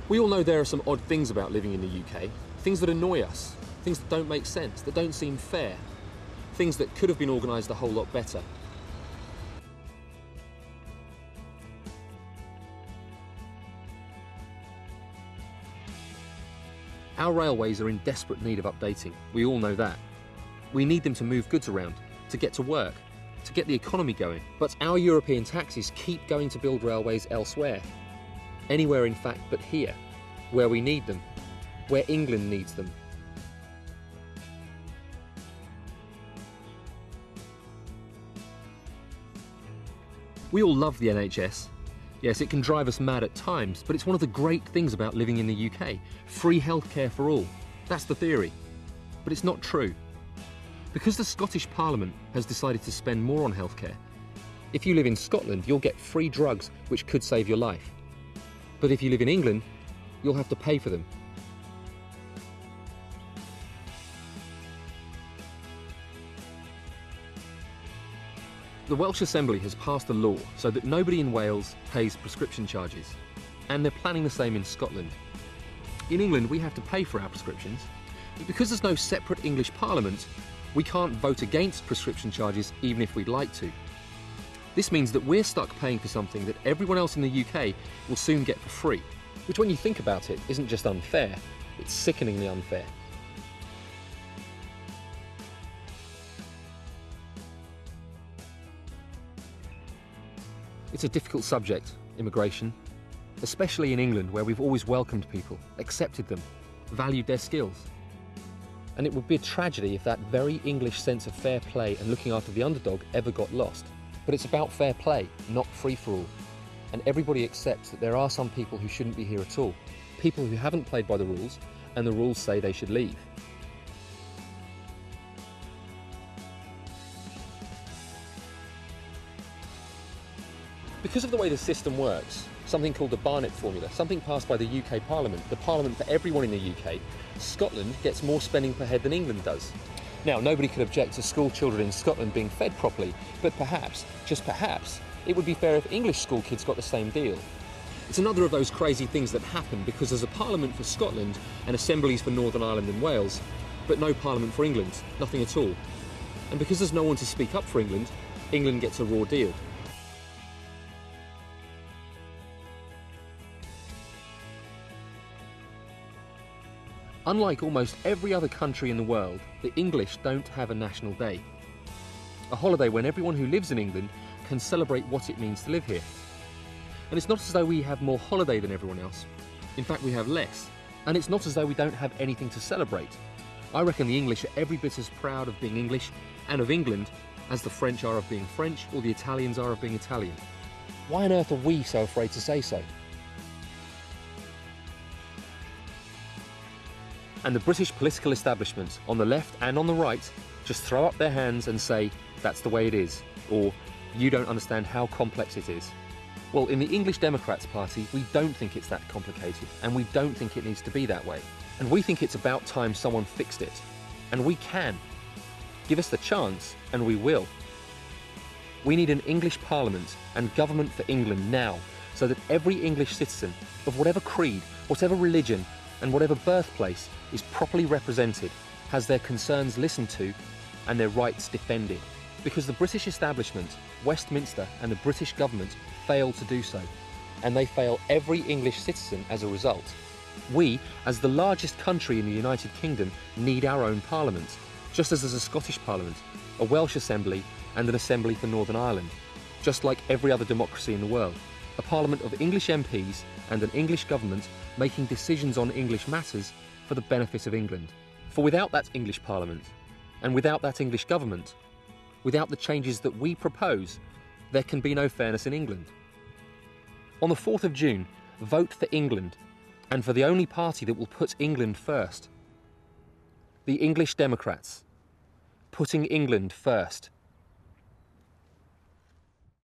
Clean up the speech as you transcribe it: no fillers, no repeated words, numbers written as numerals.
We all know there are some odd things about living in the UK, things that annoy us, things that don't make sense, that don't seem fair, things that could have been organised a whole lot better. Our railways are in desperate need of updating, we all know that. We need them to move goods around, to get to work, to get the economy going. But our European taxes keep going to build railways elsewhere. Anywhere in fact but here, where we need them, where England needs them. We all love the NHS. Yes, it can drive us mad at times, but it's one of the great things about living in the UK. Free healthcare for all. That's the theory. But it's not true. Because the Scottish Parliament has decided to spend more on healthcare, if you live in Scotland, you'll get free drugs which could save your life. But if you live in England, you'll have to pay for them. The Welsh Assembly has passed a law so that nobody in Wales pays prescription charges, and they're planning the same in Scotland. In England, we have to pay for our prescriptions, but because there's no separate English Parliament, we can't vote against prescription charges even if we'd like to. This means that we're stuck paying for something that everyone else in the UK will soon get for free, which when you think about it isn't just unfair, it's sickeningly unfair. It's a difficult subject, immigration, especially in England where we've always welcomed people, accepted them, valued their skills. And it would be a tragedy if that very English sense of fair play and looking after the underdog ever got lost. But it's about fair play, not free-for-all. And everybody accepts that there are some people who shouldn't be here at all, people who haven't played by the rules, and the rules say they should leave. Because of the way the system works, something called the Barnett formula, something passed by the UK Parliament, the Parliament for everyone in the UK, Scotland gets more spending per head than England does. Now, nobody could object to school children in Scotland being fed properly, but perhaps, just perhaps, it would be fair if English school kids got the same deal. It's another of those crazy things that happen because there's a Parliament for Scotland and assemblies for Northern Ireland and Wales, but no Parliament for England, nothing at all. And because there's no one to speak up for England, England gets a raw deal. Unlike almost every other country in the world, the English don't have a national day. A holiday when everyone who lives in England can celebrate what it means to live here. And it's not as though we have more holiday than everyone else. In fact, we have less. And it's not as though we don't have anything to celebrate. I reckon the English are every bit as proud of being English and of England as the French are of being French or the Italians are of being Italian. Why on earth are we so afraid to say so? And the British political establishment, on the left and on the right, just throw up their hands and say, that's the way it is, or you don't understand how complex it is. Well, in the English Democrats Party, we don't think it's that complicated, and we don't think it needs to be that way. And we think it's about time someone fixed it. And we can. Give us the chance, and we will. We need an English Parliament and government for England now, so that every English citizen, of whatever creed, whatever religion, and whatever birthplace is properly represented, has their concerns listened to and their rights defended. Because the British establishment, Westminster and the British government fail to do so, and they fail every English citizen as a result. We, as the largest country in the United Kingdom, need our own parliament, just as there's a Scottish Parliament, a Welsh Assembly and an Assembly for Northern Ireland, just like every other democracy in the world. A parliament of English MPs and an English government making decisions on English matters for the benefit of England. For without that English Parliament, and without that English government, without the changes that we propose, there can be no fairness in England. On the 4th of June, vote for England, and for the only party that will put England first. The English Democrats, putting England first.